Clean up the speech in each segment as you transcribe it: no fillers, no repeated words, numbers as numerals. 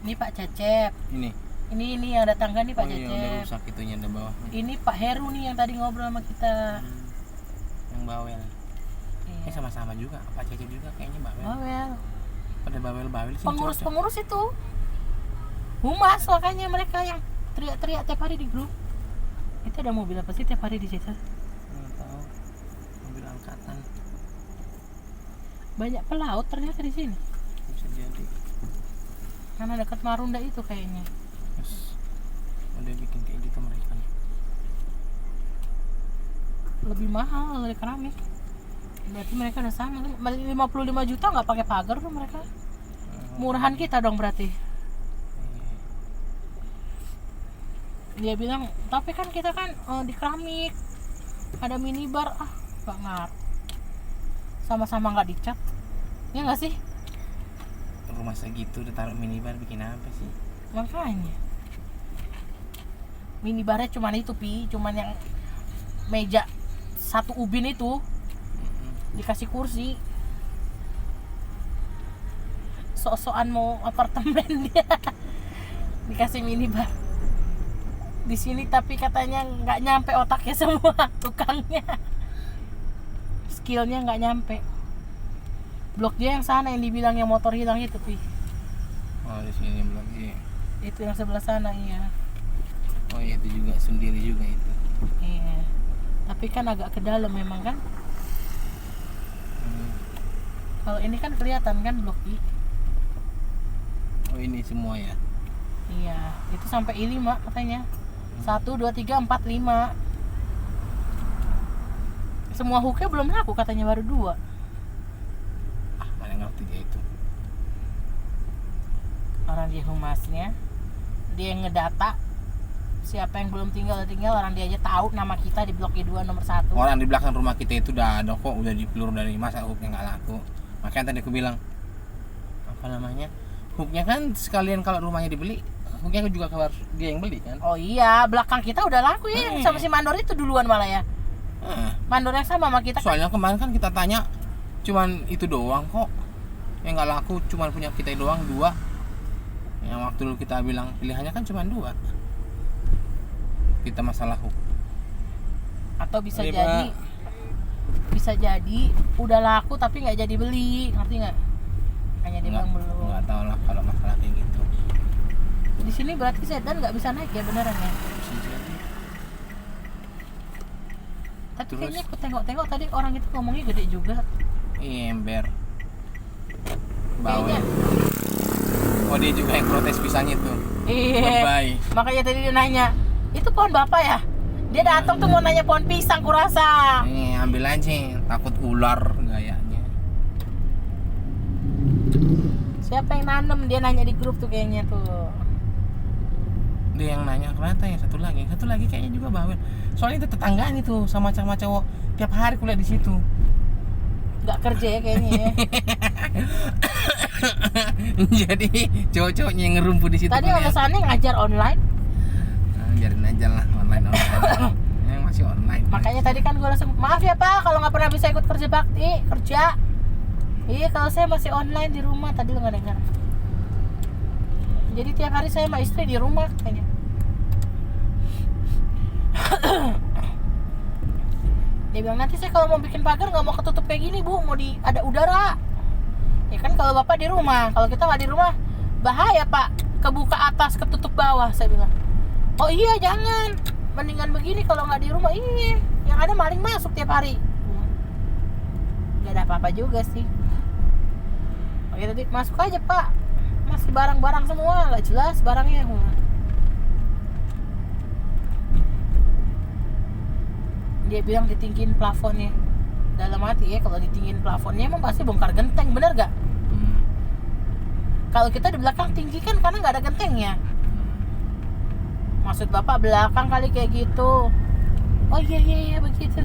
Ini Pak Cecep. Ini yang ada tangga nih Pak Cecep. Yang udah rusak itunya di bawah. Ini Pak Heru nih yang tadi ngobrol sama kita. Yang bawel. Iya. Ini sama-sama juga. Pak Cecep juga kayaknya bawel. Bawel. Pada bawel-bawel sih. Pengurus itu. Humas makanya mereka yang teriak-teriak tiap hari di grup. Itu ada mobil apa sih tiap hari di situ? Nggak tahu. Mobil angkatan. Banyak pelaut ternyata di sini. Bisa jadi. Karena dekat Marunda itu kayaknya. Terus udah bikin kayak gitu mereka. Lebih mahal dari keramik. Berarti mereka udah sama. 55 juta nggak pakai pagar tuh mereka. Murahan kita dong berarti. Dia bilang, tapi kan kita kan di keramik ada minibar, nggak ngaruh. Sama-sama nggak dicat, ya nggak sih? Rumah segitu udah taruh minibar bikin apa sih? Makanya minibarnya cuman itu cuman yang meja satu ubin itu dikasih kursi. Sok-sokan mau apartemen dia dikasih minibar di sini, tapi katanya nggak nyampe otaknya semua tukangnya, skillnya nggak nyampe. Blok dia yang sana yang dibilang yang motor hilang itu Oh di sini blok G. Itu yang sebelah sana. Iya. Oh iya itu juga sendiri juga itu. Iya. Tapi kan agak ke dalam memang kan. Kalau ini kan kelihatan kan blok I. Oh ini semua ya. Iya. Itu sampai I5 katanya. 1, 2, 3, 4, 5. Semua hooknya belum laku katanya, baru 2. Mana ngerti dia itu. Orang dia humasnya, dia yang ngedata siapa yang belum tinggal, orang dia aja tahu nama kita di blok I2 nomor 1. Orang di belakang rumah kita itu udah ada kok, udah dipelur dari masa hooknya nggak laku. Makanya tadi aku bilang apa namanya, hooknya kan sekalian kalau rumahnya dibeli, hooknya juga keluar dia yang beli kan. Oh iya, belakang kita udah laku ya, sama si Mandor itu duluan malah ya. Mandor yang sama kita. Soalnya kemarin kan kita tanya, cuman itu doang kok yang nggak laku, cuman punya kita doang 2. Yang waktu dulu kita bilang pilihannya kan cuman 2. Kita masalah hook. Atau bisa jadi udah laku tapi nggak jadi beli, ngerti nggak? Hanya dia bilang belum. Nggak tahu lah kalau masalah kayak gitu. Di sini berarti sedan nggak bisa naik ya, beneran ya? Bisa jadi. Tapi Terus? kayaknya aku tengok-tengok tadi orang itu ngomongnya gede juga. Ember. Kayaknya. Bawel. Oh dia juga yang protes pisang itu. Iya. Bye. Makanya tadi dia nanya, itu pohon bapak ya? Dia datang tuh mau nanya pohon pisang kurasa. Ambil aja, takut ular gayanya. Siapa yang nanam? Dia nanya di grup tuh kayaknya tuh. Dia yang nanya kelihatan ya, satu lagi kayaknya juga bawel. Soalnya itu tetanggaan itu sama cowok tiap hari kuliah di situ. Nggak kerja ya kayaknya ya. Jadi cowok-cowoknya yang ngerumpu di situ. Tadi alasannya ngajar online. Biarin aja lah online. Yang masih online. Makanya tadi kan gue langsung, maaf ya Pak kalau nggak pernah bisa ikut kerja bakti, kerja. Iya kalau saya masih online di rumah, tadi lo nggak dengar. Jadi tiap hari saya sama istri di rumah kayaknya. Dia bilang nanti saya kalau mau bikin pagar nggak mau ketutup kayak gini Bu, mau ada udara. Ya kan kalau Bapak di rumah, kalau kita nggak di rumah bahaya Pak, kebuka atas ketutup bawah. Saya bilang, oh iya jangan, mendingan begini kalau nggak di rumah. Iya, yang ada maling masuk tiap hari. Nggak ada apa-apa juga sih. Oke tadi masuk aja Pak, masih barang-barang semua, nggak jelas barangnya. Dia bilang ditinggiin plafonnya. Dalam hati ya, kalau ditinggiin plafonnya emang pasti bongkar genteng, bener gak? Kalau kita di belakang tinggi kan karena nggak ada gentengnya. Maksud Bapak belakang kali kayak gitu. Oh iya begitu.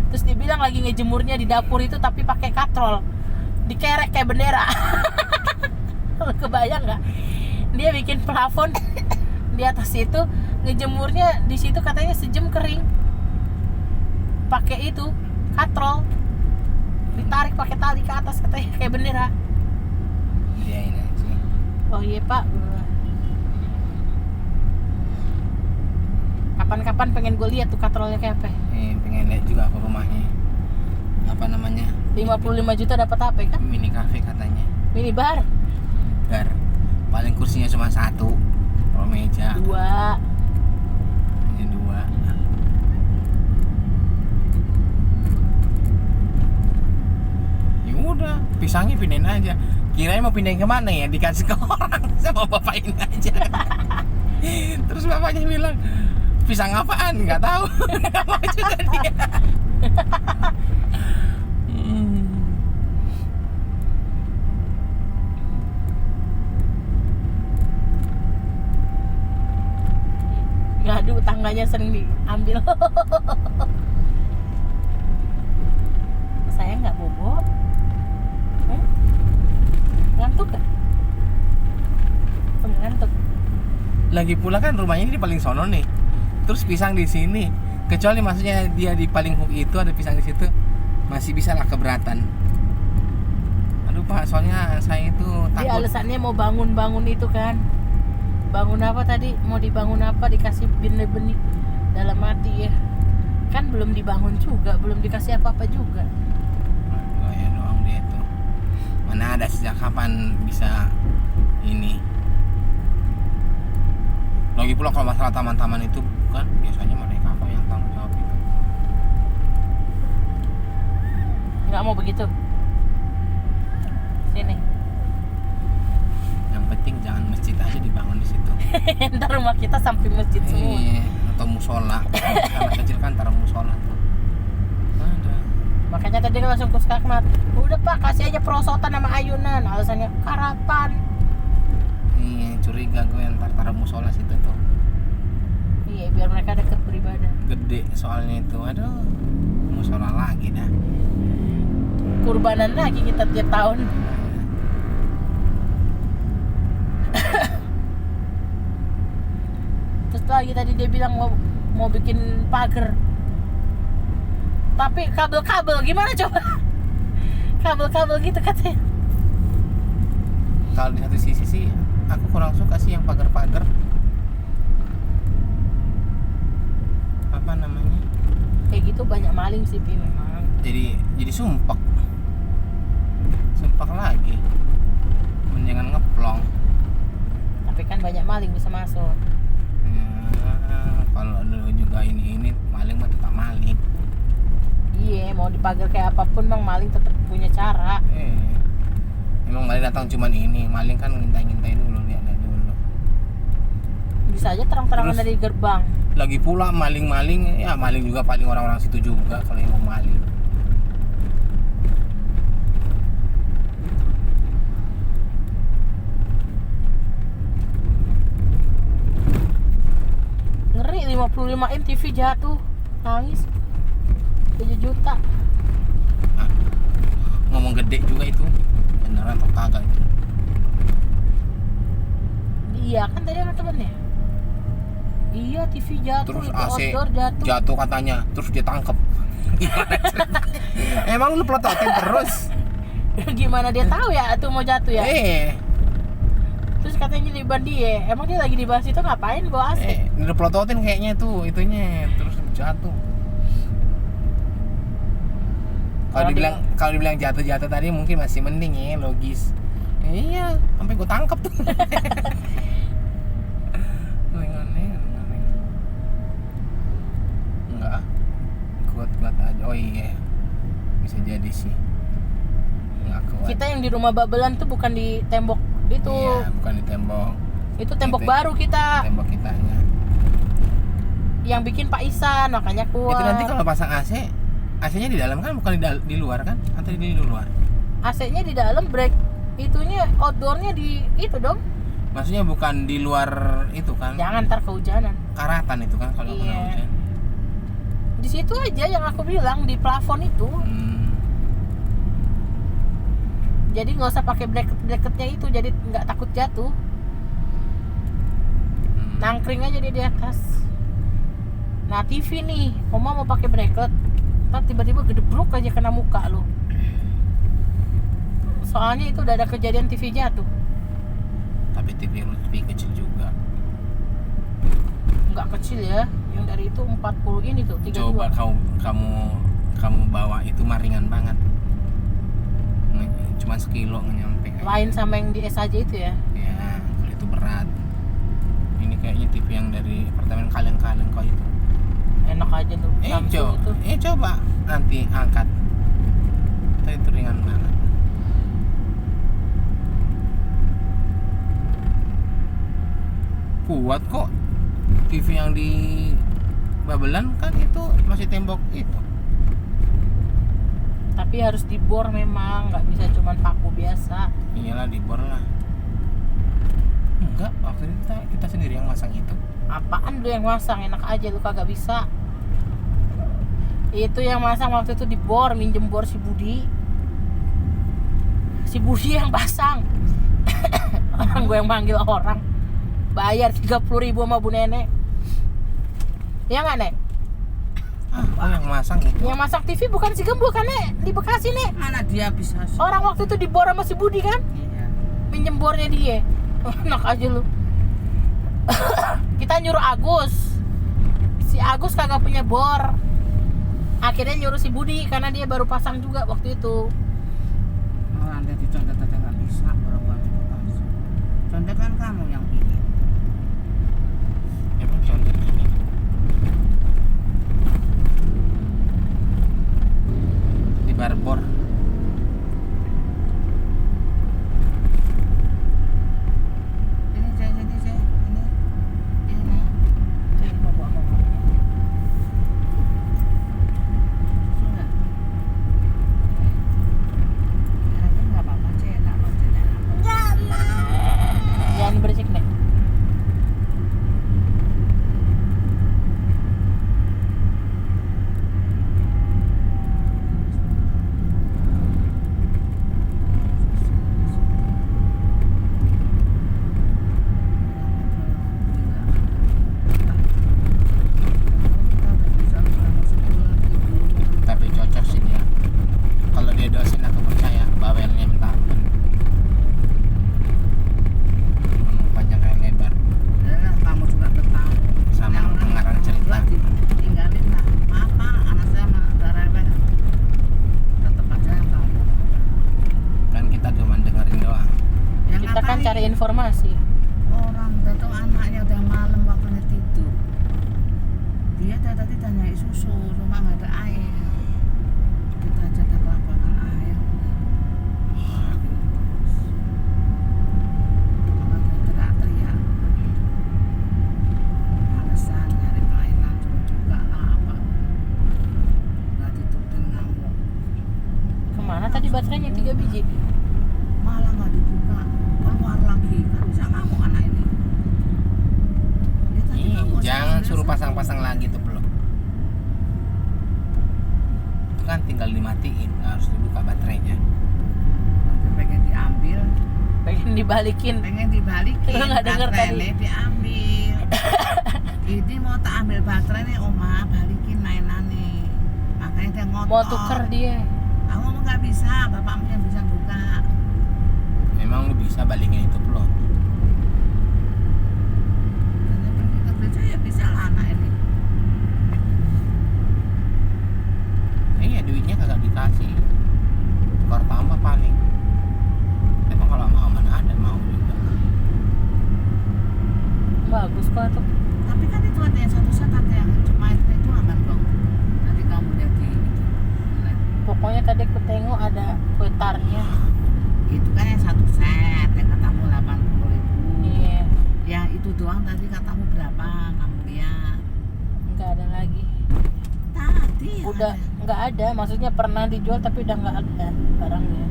Terus dia bilang lagi ngejemurnya di dapur itu tapi pakai katrol, dikerek kayak bendera. Kebayang nggak? Dia bikin plafon di atas itu, ngejemurnya di situ katanya sejam kering. Pakai itu katrol, ditarik pakai tali ke atas katanya kayak bendera. Dia ini sih. Oh iya Pak. Kapan-kapan pengen gue lihat tuh katrolnya kayak apa. Pengen lihat juga aku rumahnya. Apa namanya? 55 juta dapat apa kan? Mini cafe katanya. Mini bar. Bar. Paling kursinya cuma 1. Kalau meja 2. hanya 2. Ya udah, pisangnya pindahin aja. Kirain mau pindahin kemana ya? Dikasih ke orang sama bapak ini aja. Terus bapaknya bilang, pisang apaan? Nggak tahu. Nggak mau juga dia. Ngadu tangganya sering diambil. Saya nggak bobo. Ngantuk gak? Ngantuk. Lagi pula kan rumahnya ini di paling sono nih. Terus pisang di sini. Kecuali maksudnya dia di paling hook itu ada pisang di situ, masih bisa lah keberatan. Aduh Pak, soalnya saya itu Dia takut. alasannya mau bangun-bangun itu kan. Bangun apa tadi? Mau dibangun apa? Dikasih benih-benih dalam hati ya. Kan belum dibangun juga, belum dikasih apa-apa juga. Gaya doang dia tuh. Mana ada sejak kapan bisa ini. Lagi pula kalau masalah taman-taman itu kan biasanya mereka kok yang tanggung jawab itu. Nggak mau begitu. Sini. Yang penting jangan masjid aja dibangun di situ. Ntar rumah kita samping masjid semua. Iya, atau musola. Anak kecil kan taruh musola tuh. Ada. Makanya tadi langsung ke Skakmat. Udah Pak, kasih aja perosotan sama ayunan. Alasannya karapan. Iya, curiga gue yang taruh musola situ tuh. Iya, biar mereka deket beribadah. Gede soalnya itu. Aduh, musola lagi dah. Kurbanan lagi kita tiap tahun. Terus lagi tadi dia bilang mau bikin pagar. Tapi kabel-kabel gimana coba? Kabel-kabel gitu katanya. Kalau di satu sisi sih aku kurang suka sih yang pagar-pagar. Apa namanya? Kayak gitu banyak maling sih Pi memang. Jadi sumpek. Sumpek lagi. Mendingan ngeplong. Tapi kan banyak maling bisa masuk. Ya, kalau lu juga ini maling mah tetap maling. Iya, mau dipagar kayak apapun bang, maling tetap punya cara. Emang maling datang cuman ini, maling kan ngintai dulu, lihat dulu. Bisa aja terang-terangan Terus- dari gerbang. Lagi pula maling-maling, ya maling juga paling orang-orang situ juga kalau yang mau maling. Ngeri 55 in TV jatuh. Nangis. 7 juta. Ngomong gede juga itu, beneran atau kagak itu? Iya kan tadi sama temennya. Iya TV jatuh, Terus itu AC outdoor jatuh. jatuh katanya, terus dia tangkep. Gimana ceritanya? Emang lu pelototin terus? Gimana dia tahu ya itu mau jatuh ya? Terus katanya di ban dia, emang dia lagi dibahas itu ngapain bawa AC? Udah pelototin kayaknya tuh itunya, terus jatuh. Kalau dibilang jatuh tadi mungkin masih mending ya, logis. Iya, sampai gue tangkep tuh. Aneh. Enggak. Kuat aja. Oh iya. Bisa jadi sih. Enggak kuat. Kita yang di rumah Babelan tuh bukan di tembok itu. Iya, bukan di tembok. Itu tembok Itu- baru kita. Tembok kitanya. Yang bikin Pak Isan, makanya kuat. Itu nanti kalau pasang AC-nya di dalam kan, bukan di luar kan? Atau di luar? AC-nya di dalam, break itunya outdoornya di itu dong. Maksudnya bukan di luar itu kan? Jangan ntar kehujanan. Karatan itu kan kalau kena Iya. hujan. Di situ aja yang aku bilang di plafon itu. Jadi nggak usah pakai bracket-bracketnya itu, jadi nggak takut jatuh. Nangkring aja dia di atas. Nah TV nih, Oma mau pakai bracket, ntar tiba-tiba gedebruk aja kena muka lo. Soalnya itu udah ada kejadian TV jatuh. Tapi TV lu lebih kecil juga. Nggak kecil ya, yang dari hari itu 40 ini tuh 32. Coba kamu bawa itu mah ringan banget. Cuma sekilo nyampe. Lain sama yang di S aja itu ya. Ya, kalau itu berat. Ini kayaknya TV yang dari apartemen kaleng-kaleng kok itu. Enak aja tuh Samsung itu. Coba nanti angkat. Itu ringan banget. Kuat kok. TV yang di Babelan kan itu masih tembok itu. Tapi harus dibor memang, nggak bisa cuman paku biasa. Iyalah dibor lah. Enggak, waktu itu kita sendiri yang masang itu. Apaan lu yang masang? Enak aja lu kagak bisa. Itu yang masang waktu itu dibor, minjem bor si Budi. Si Budi yang pasang. Orang gue yang manggil orang. Bayar 30.000 sama Bu Nenek. Ya nggak, Nek? Yang masang itu. Yang masang TV bukan si Gembul kan, Nek? Di Bekasi, Nek. Mana dia bisa? Orang waktu itu dibor sama si Budi kan? Iya. Minjem bornya dia. Enak aja lu. Kita nyuruh Agus. Si Agus kagak punya bor. Akhirnya nyuruh si Budi karena dia baru pasang juga waktu itu. Oh, Anda dicondet aja nggak bisa, baru-baru dipasang. Condet kan kamu yang bikin. Emang contoh ini. Di barbor. Ini saya. Ini. Sudah. Harapin nggak apa-apa, enak kok, enak. Jangan berisik, Nek. Tapi cocok sih dia. Kalau dia dosen aku percaya bawelnya minta ampun. Panjang kayak lebar Udah, kamu juga ketahu. sama Yang pengarang cerita. tinggalin lah. Apa anak saya mah rewel. Tetap aja kamu. Kan kita cuma dengerin doang. Ya, Kita kan ngapain? cari informasi. Orang udah tuh anaknya udah malam waktunya tidur. Dia tadi nyari susu, cuma nggak ada air. Kita aja udah kelaparan air. Kalau dia teriak-teriak, alasan nyari mainan juga lah apa. Nggak ditutup ngamuk, Kemana tadi baterainya 3 biji? malah nggak dibuka. Keluar lagi, kan bisa ngamuk anak ini. Dia tadi ngamuk Jangan sama suruh biasa. pasang-pasang lagi tuh belum. Itu kan tinggal dimatiin, nggak harus dibuka baterainya. Pengen diambil, Pengen dibalikin. pengen dibalikin. Lu nggak denger tadi? baterainya diambil. Ini mau tak ambil baterai nih, Oma, balikin mainan nih. Makanya dia ngotot. Mau tuker dia. Aku ngomong nggak bisa, bapakmu yang bisa buka. Memang lu bisa balikin itu belum? Dan dia pergi ke gereja ya bisa lah anak ini. Iya duitnya kagak dikasih. Tukar tambah paling. Emang kalau mau mana ada mau juga. Bagus kok tuh. Tapi kan itu ada yang satu set, ada yang cuma itu aman dong. Tadi kamu lihat di itu. Pokoknya tadi aku tengok ada putarnya. Itu kan yang satu set, yang katamu 80.000. Iya, Ya itu doang tadi katamu berapa kamu lihat? nggak ada lagi. Tadi yang Udah ada. nggak ada, maksudnya pernah dijual tapi udah nggak ada barangnya.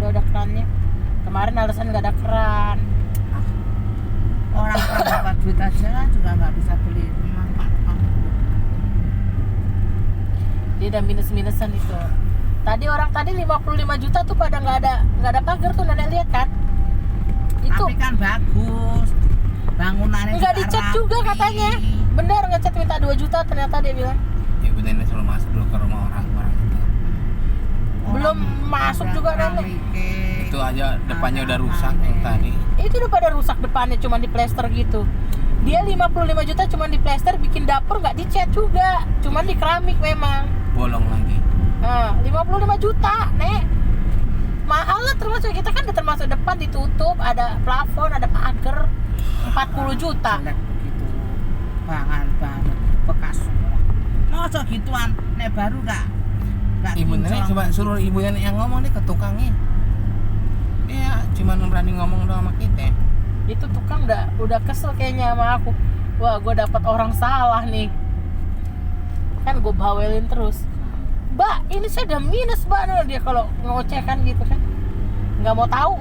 udah ada kerannya. Kemarin alasan nggak ada keran. Orang kan dapat duit aja juga nggak bisa beli manfaat. Dia udah minus-minusan itu. Tadi orang tadi 55 juta tuh pada nggak ada pagar tuh, nenek lihat kan? Itu Tapi kan bagus. Bangunannya nggak dicat rapi. juga katanya. Bener ngecat minta 2 juta ternyata dia bilang. Ibu nenek suruh masuk dulu ke rumah orang itu. Belum masuk juga nenek. Itu aja depannya udah rusak tuh tadi. Itu udah pada rusak depannya, cuma di plester gitu. Dia 55 juta cuma di plester, bikin dapur nggak dicat juga, cuma di keramik memang. Bolong lagi. Nah, 55 juta, Nek. Mahal lah, termasuk kita kan udah termasuk depan ditutup, ada plafon, ada pagar. 40 juta. Jelek begitu. Banget bekas semua. Masa gituan nek baru nggak Ibu nenek kinclong. coba suruh ibu nenek yang ngomong deh ke tukangnya. Dia cuma berani ngomong doang sama kita. Itu tukang udah kesel kayaknya sama aku. Wah, gue dapat orang salah nih. Kan gue bawelin terus. Mbak, ini saya udah minus, Mbak. Nah, dia kalau ngoceh kan gitu kan. Nggak mau tahu.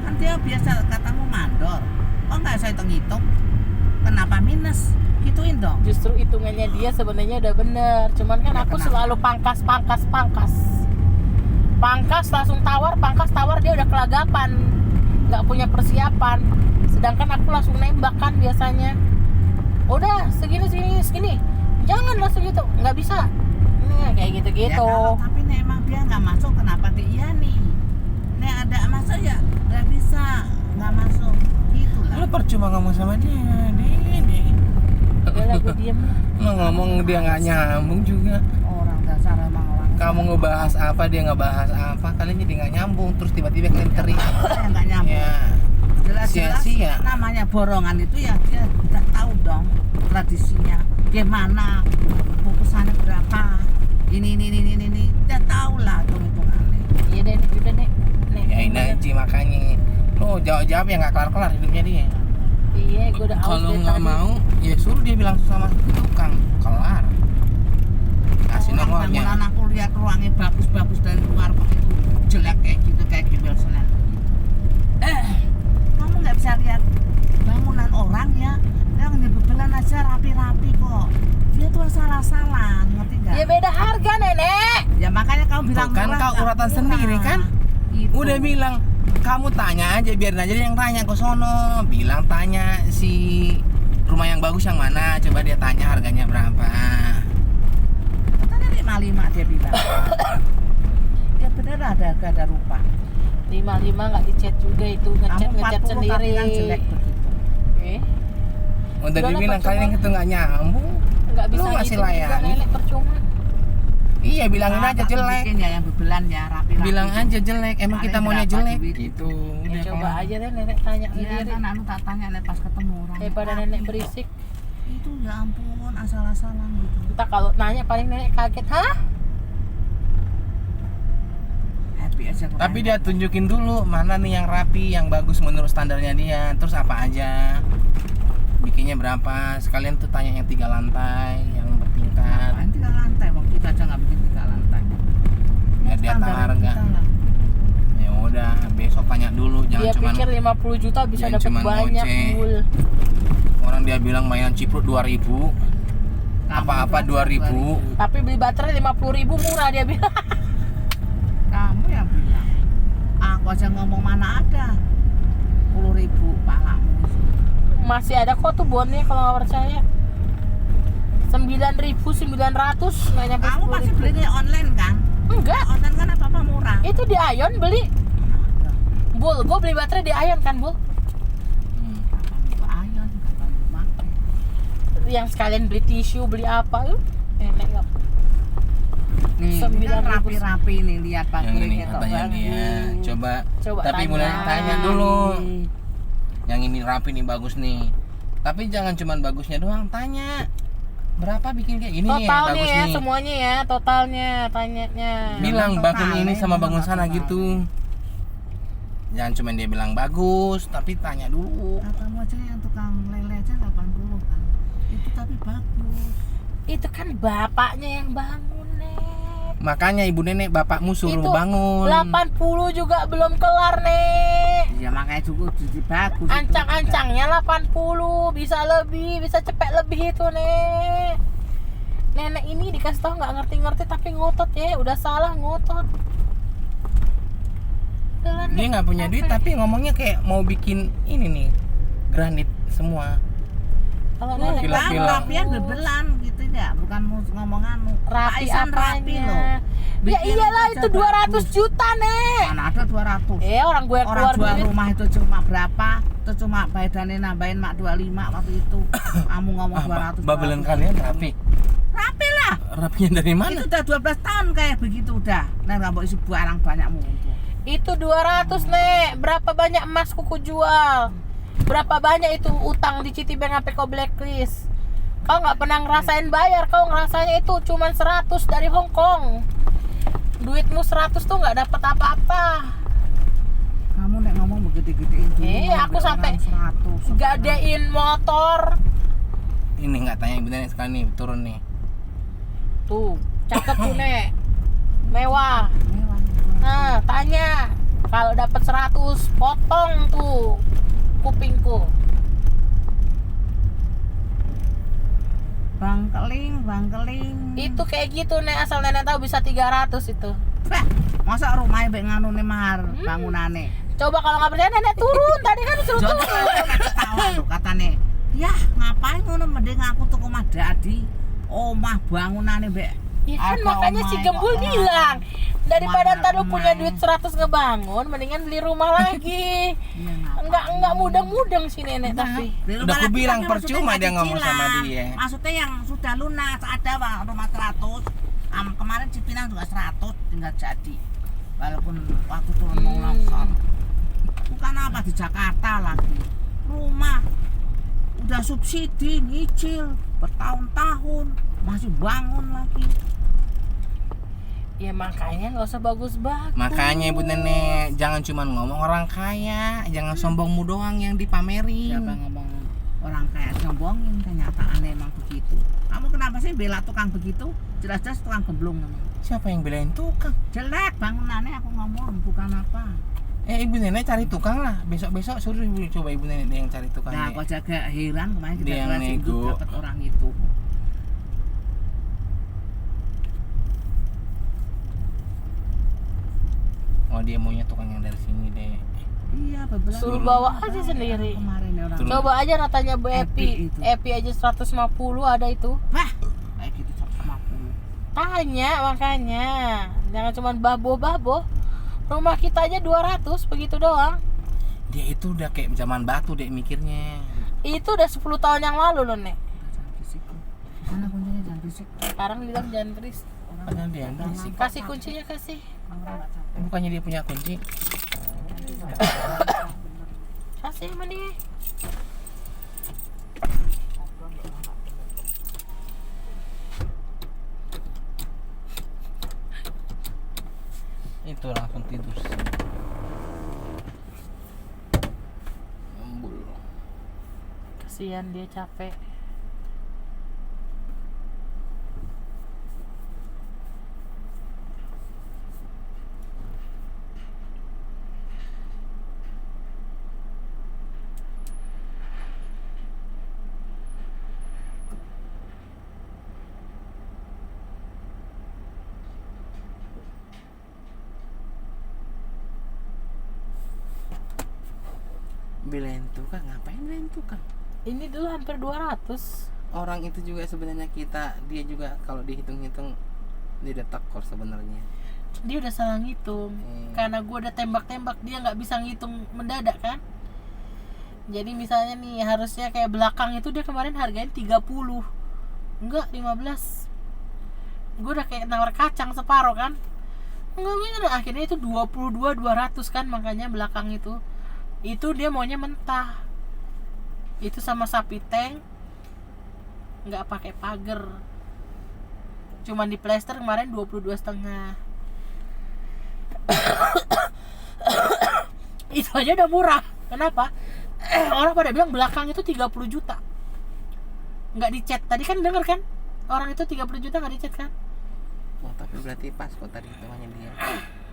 Kan dia biasa katamu mandor. Oh nggak saya hitung-hitung. Kenapa minus? Gituin dong. Justru hitungannya dia sebenarnya udah bener. Cuman kan Ya, aku kenapa? selalu pangkas. Pangkas langsung tawar, pangkas tawar, dia udah kelagapan. Nggak punya persiapan. Sedangkan aku langsung nembak kan biasanya. Udah segini. Jangan langsung gitu, nggak bisa. Kayak gitu-gitu. Ya, kalau, tapi nek emang dia nggak masuk kenapa dia nih? Nek ada masuk ya nggak bisa, nggak masuk. Gitu Lu lah. percuma ngomong sama dia, deh. Udah lah, gue diem lah. Lu ngomong dia nggak nyambung juga. Orang dasar emang orang. Kamu ngebahas apa, dia ngebahas apa, kalian jadi nggak nyambung. Terus tiba-tiba kalian teriak. Yang nggak nyambung. Ya, Jelas-jelas sia-sia. namanya borongan itu ya dia udah tahu dong tradisinya gimana, bungkusannya berapa, ini udah tahu lah hitung-hitungannya. Iya deh, udah deh. Nek, ya ini aja makanya. Lu jawab ya nggak kelar-kelar hidupnya dia. Iya, gue udah aus Kalau dari nggak tadi. mau, ya suruh dia bilang sama tukang, kelar. Kasih Orang nomornya. bangunan aku lihat ruangnya bagus-bagus dari luar kok itu jelek kayak gitu, kayak gembel senen. Kamu nggak bisa lihat bangunan orang ya, yang bebelan aja rapi-rapi kok. Dia tuh salah-salah, ngerti nggak? Ya beda harga, Nenek. Ya makanya kamu bilang Tuh kan murah, kau nggak uratan murah. sendiri kan? Itu. Udah bilang, kamu tanya aja, biarin aja dia yang tanya ke sono. Bilang tanya si rumah yang bagus yang mana, coba dia tanya harganya berapa. Katanya 55 dia bilang. Ya bener ada rupa. 55 nggak dicat juga itu, ngecat Kamu 40 sendiri. tapi kan jelek begitu. Eh, Udah Udah lah, dibilang percuma. kalian itu nggak nyambung. nggak bisa Lu masih gitu juga, layani. Nenek, percuma. Iya bilangin Nah, aja tak jelek. bikin ya yang bebelan ya rapi-rapi. Bilang aja jelek. Emang Paling kita maunya berapa jelek duit gitu. Ya, Udah, coba kalau- aja deh Nenek tanya Iya sendiri. kan anu tak tanya nih pas ketemu orang. Daripada Rapi. Nenek berisik. Itu ya ampun asal-asalan gitu. Entah kalau nanya paling Nenek kaget, hah? Happy aja kok. Tapi dia tunjukin dulu mana nih yang rapi, yang bagus menurut standarnya dia. Terus apa aja, bikinnya berapa. Sekalian tuh tanya yang 3 lantai, yang bertingkat. Main 3 lantai, wong kita aja nggak bikin 3 lantai. Biar dia tahu Standar harga. kita lah. Ya udah, besok tanya dulu, jangan Dia cuman pikir 50 juta bisa jangan dapat cuman banyak, ngoceh. Bul. orang dia bilang mainan ciprut 2000. Kamu Apa-apa berapa? 2000. Tapi beli baterai 50.000 murah dia bilang. Kamu yang bilang. Aku aja ngomong mana ada 10.000 palamu. Masih ada kok tuh bonnya kalau nggak percaya. 9.900 nggak nyampe Kamu pasti 10.000. belinya online kan? Enggak, Online kan apa-apa murah. itu di Ion beli. Bul, gue beli baterai di Ion kan, Bul. Kapan itu ayon, kapan itu make. Yang sekalian beli tisu, beli apa yuk. Nenek nggak. Nih, ini 9.000. kan rapi-rapi nih, lihat Pak Yang Kuri ini ketok katanya bagus. dia. Coba. Coba Tapi tanya. mulai tanya dulu. Yang ini rapi nih, bagus nih. Tapi jangan cuman bagusnya doang, tanya. Berapa bikin kayak ini nih, Totalnya bagus ya, nih. semuanya ya, totalnya, tanyanya. Bilang Jangan bangun total, ini sama jangan bangun sana total. gitu. Jangan cuma dia bilang bagus, tapi tanya dulu. Kamu aja yang tukang lele aja 80 kan. Itu tapi bagus. Itu kan bapaknya yang bangun, Nek. Makanya ibu nenek bapakmu suruh Itu bangun. 80 juga belum kelar, Nek. Ya makanya cukup jadi bagus. Ancang-ancangnya 80, bisa lebih, bisa cepet lebih itu, Nek. Nenek ini dikasih tahu nggak ngerti-ngerti tapi ngotot ya, udah salah ngotot. Udah, Dia Nek, nggak punya duit capek. tapi ngomongnya kayak mau bikin ini nih granit semua. Kalau Oh, nenek gila-gila. Rapian bebelan gitu ya, bukan mau ngomong anu. rapi Pak Isan rapi loh. apanya? Ya Bikin iyalah aja itu 200 bagus. juta, Nek. Mana ada 200. Orang gue yang Orang keluar jual duit. rumah itu cuma berapa? Itu cuma bayarannya nambahin mak 25 waktu itu. Kamu ngomong 200. Babelan 200. kalian rapi. Rapi lah. Rapinya dari mana? Itu udah 12 tahun kayak begitu udah. Nah, enggak mau isi barang banyak mulu. Itu 200, Nek. Berapa banyak emas kuku jual? Berapa banyak itu utang di Citibank sampai kau blacklist? Kau nggak pernah ngerasain bayar, kau ngerasanya itu cuma 100 dari Hong Kong. Duitmu 100 tuh nggak dapat apa-apa. Kamu nek ngomong begede-gedein dulu. Aku sampai 100. gadein motor. Ini nggak tanya ibu nenek sekarang nih turun nih. Tuh, cakep tuh, Nek. Mewah. Mewah. Nah, tanya. Kalau dapat 100, potong tuh kupingku. Bangkeling. Itu kayak gitu, Nek, asal nenek tahu bisa 300 itu. Bah, masa rumahnya mbek nganune mahar bangunane. Coba kalau nggak percaya nenek turun. Tadi kan disuruh Jodoh turun. ketawa lho katane. Yah, ngapain ngono mending aku tuku omah dadi. Omah bangunane mbek. Ya kan Ada makanya si omahe Gembul kok, bilang daripada mahal ntar lu punya omahe. duit 100 ngebangun, mendingan beli rumah lagi. Iya, Enggak mudeng-mudeng si nenek tapi. Beli Udah rumah aku lagi bilang tapi percuma maksudnya dia ngomong cicilan. sama dia. Maksudnya yang sudah lunas ada Bang, rumah 100. Kemarin Cipinang juga 100 tinggal jadi. Walaupun waktu turun mau longsor. Bukan apa di Jakarta lagi. Rumah udah subsidi nyicil bertahun-tahun masih bangun lagi. Ya makanya nggak usah bagus-bagus. Makanya ibu nenek jangan cuma ngomong orang kaya, jangan sombongmu doang yang dipamerin. Siapa ngomong orang kayak sombongin, kenyataannya emang begitu. Kamu kenapa sih bela tukang begitu? Jelas-jelas tukang gemblung namanya. Siapa yang belain tukang? Jelek bangunannya aku ngomong, bukan apa. Ibu nenek cari tukang lah. Besok-besok suruh coba ibu nenek dia yang cari tukang. Nah, aku jaga heran kemarin kita Dia yang jelasin nego. itu dapat orang itu. Oh dia maunya tukang yang dari sini deh. Iya, bebelan. Suruh bawa aja sendiri. Kemarin ya orang. Turun. Coba aja natanya Bu Epi Epi. itu. Epi aja 150 ada itu. Wah, kayak gitu 150. Tanya makanya. Jangan cuma babo-babo. Rumah kita aja 200 begitu doang. Dia itu udah kayak zaman batu deh mikirnya. Itu udah 10 tahun yang lalu loh, Nek. Jangan berisik. Mana kuncinya jangan berisik. Sekarang bilang jangan berisik. Padahal dia yang berisik. Kasih kuncinya, kasih. Orang nggak capek. Bukannya dia punya kunci. Kasih sama dia. Itu langsung tidur. Embul. Kasihan dia capek. Belain tukang, ngapain belain tukang? Ini dulu hampir 200. Orang itu juga sebenarnya dia juga kalau dihitung-hitung dia udah tekor sebenarnya. Dia udah salah ngitung. Hmm. Karena gue udah tembak-tembak, dia nggak bisa ngitung mendadak kan. Jadi misalnya nih harusnya kayak belakang itu dia kemarin hargain 30. Enggak, 15. Gue udah kayak nawar kacang separuh kan. Enggak bener, akhirnya itu 22.200 kan, makanya belakang itu. Itu dia maunya mentah. Itu sama sapi tank nggak pakai pagar, cuman di plester kemarin 22,5. Itu aja udah murah. Kenapa? Orang pada bilang belakang itu 30 juta nggak dicat. Tadi kan denger kan orang itu 30 juta nggak dicat kan. Oh tapi berarti pas kok tadi hitungannya dia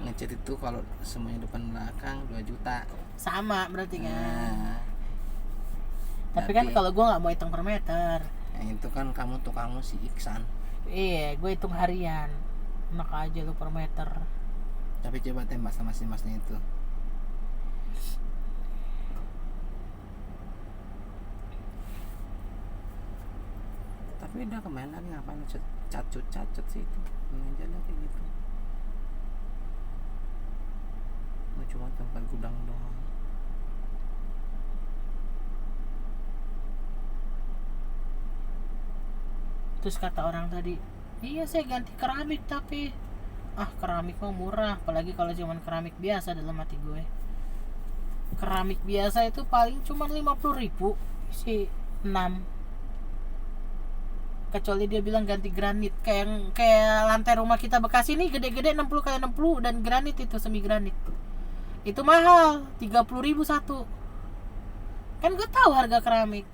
ngecat itu kalau semuanya depan belakang 2 juta. Sama berarti kan. Nah, Tapi kan kalau gue nggak mau hitung per meter. nah itu kan kamu si Iksan. Iya, gue hitung harian. Enak aja lu per meter. Tapi coba tembak sama si masnya itu. Tapi udah kemarin lagi ngapain cacut sih itu. Main jalan kayak gitu. Cuma tempat gudang doang. Terus kata orang tadi, iya saya ganti keramik tapi keramik mah murah, apalagi kalau cuman keramik biasa. Dalam hati gue, keramik biasa itu paling cuma 50.000 si 6, kecuali dia bilang ganti granit kayak lantai rumah kita Bekasi nih gede-gede 60x60 dan granit itu semi granit itu mahal 30.000 satu. Kan gue tahu harga keramik.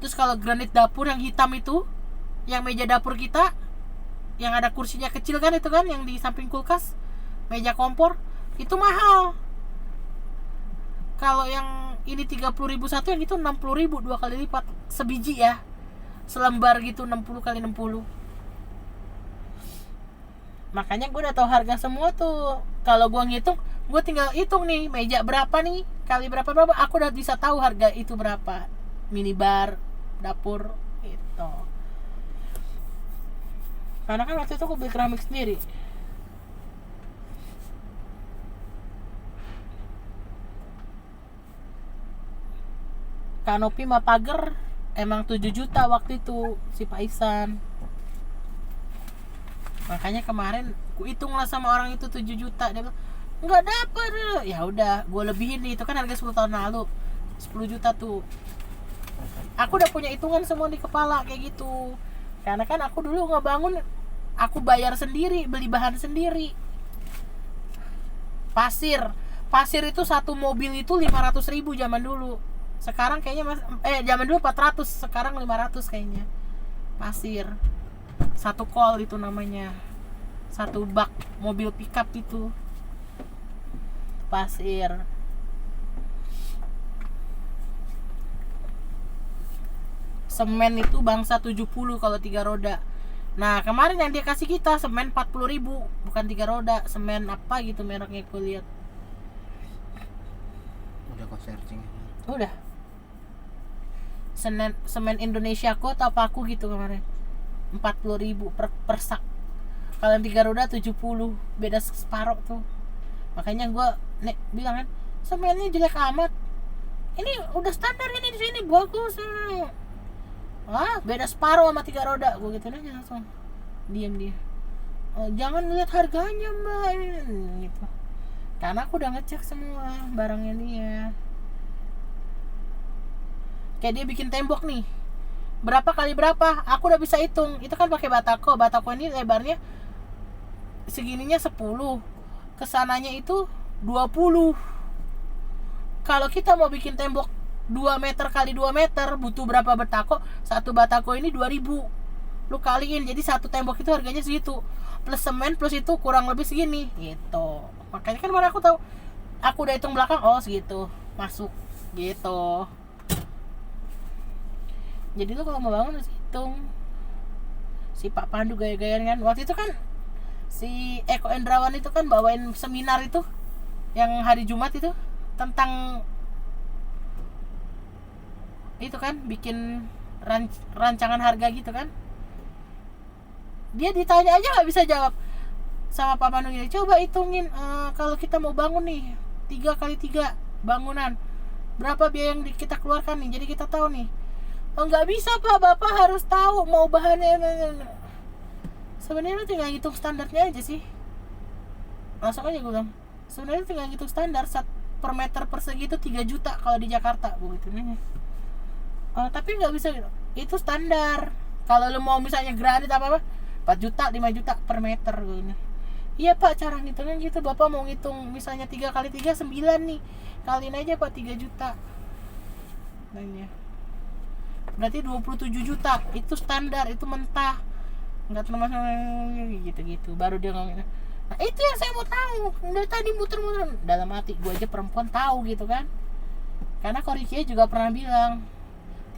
Terus kalau granit dapur yang hitam itu, yang meja dapur kita yang ada kursinya kecil kan, itu kan yang di samping kulkas, meja kompor, itu mahal. Kalau yang ini 30.000 satu, yang itu 60.000, 2 kali lipat sebiji ya, selembar gitu 60x60. Makanya gue udah tahu harga semua tuh. Kalau gue ngitung, gue tinggal hitung nih meja berapa nih kali berapa, aku udah bisa tahu harga itu berapa. Minibar, dapur gitu. Karena kan waktu itu aku beli keramik sendiri. Kanopi sama pagar emang 7 juta waktu itu si Pak Ihsan. Makanya kemarin ku hitung lah sama orang itu 7 juta. Dia bilang nggak dapet. Ya udah, gue lebihin nih, itu kan harga 10 tahun lalu 10 juta tuh. Aku udah punya hitungan semua di kepala kayak gitu. Karena kan aku dulu ngebangun, aku bayar sendiri, beli bahan sendiri. Pasir itu satu mobil itu 500.000 zaman dulu. Sekarang kayaknya zaman dulu 400, sekarang 500 kayaknya. Pasir satu kol itu namanya, satu bak mobil pickup itu pasir. Semen itu bangsa 70 kalau 3 roda. Nah kemarin yang dia kasih kita semen 40.000, bukan 3 roda, semen apa gitu mereknya, aku lihat. Udah kok searching. Udah. Semen Indonesia kok apa aku gitu kemarin. 40.000 per sak. Kalau 3 roda 70, beda separuh tuh. Makanya gue bilang kan, semennya jelek amat. Ini udah standar ini di sini bagus. Beda separuh sama 3 roda. Gue gitu aja langsung. Diam dia. Jangan lihat harganya mbak gitu. Karena aku udah ngecek semua barangnya dia. Kayak dia bikin tembok nih, berapa kali berapa, aku udah bisa hitung. Itu kan pakai batako ini lebarnya segininya 10, kesananya itu 20. Kalau kita mau bikin tembok 2 meter kali 2 meter butuh berapa batako? Satu batako ini 2.000. Lu kaliin, jadi satu tembok itu harganya segitu. Plus semen plus itu kurang lebih segini gitu. Makanya kan mana aku tahu, aku udah hitung belakang, oh segitu masuk gitu. Jadi lu kalau mau bangun harus hitung. Si Pak Pandu gaya-gayaan kan. Waktu itu kan si Eko Endrawan itu kan bawain seminar itu yang hari Jumat itu tentang itu kan, bikin rancangan harga gitu kan. Dia ditanya aja nggak bisa jawab sama Pak Pandu gini, coba hitungin kalau kita mau bangun nih 3x3 bangunan, berapa biaya yang kita keluarkan nih, jadi kita tahu nih. Nggak bisa Pak, Bapak harus tahu mau bahannya. Sebenarnya tinggal hitung standarnya aja sih. Langsung aja gue bilang, sebenarnya tinggal hitung standar per meter persegi itu 3 juta kalau di Jakarta begitu nih. Tapi nggak bisa gitu. Itu standar. Kalau lu mau misalnya granit apa 4 juta 5 juta per meter gini. Iya Pak, cara ngitungnya gitu. Bapak mau ngitung misalnya 3x3 9 nih, kaliin aja Pak 3 juta. Nanya. Berarti 27 juta itu standar, itu mentah. nggak termasuk gitu-gitu. Baru dia ngomong, nah itu yang saya mau tahu, dari tadi muter-muter. Dalam hati gue aja perempuan tahu gitu kan, karena Korikia juga pernah bilang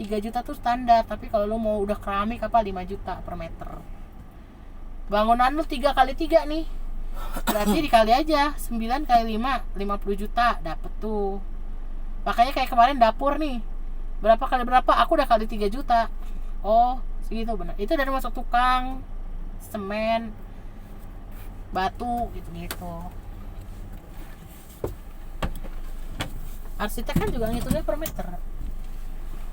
3 juta tuh standar, tapi kalau lu mau udah keramik apa 5 juta per meter. Bangunan lu 3 kali 3 nih, berarti dikali aja 9 kali 5 50 juta dapet tuh. Makanya kayak kemarin dapur nih, berapa kali berapa, aku udah kali 3 juta. Oh segitu benar, itu dari masuk tukang, semen, batu gitu-gitu. Arsitek kan juga ngitungnya per meter.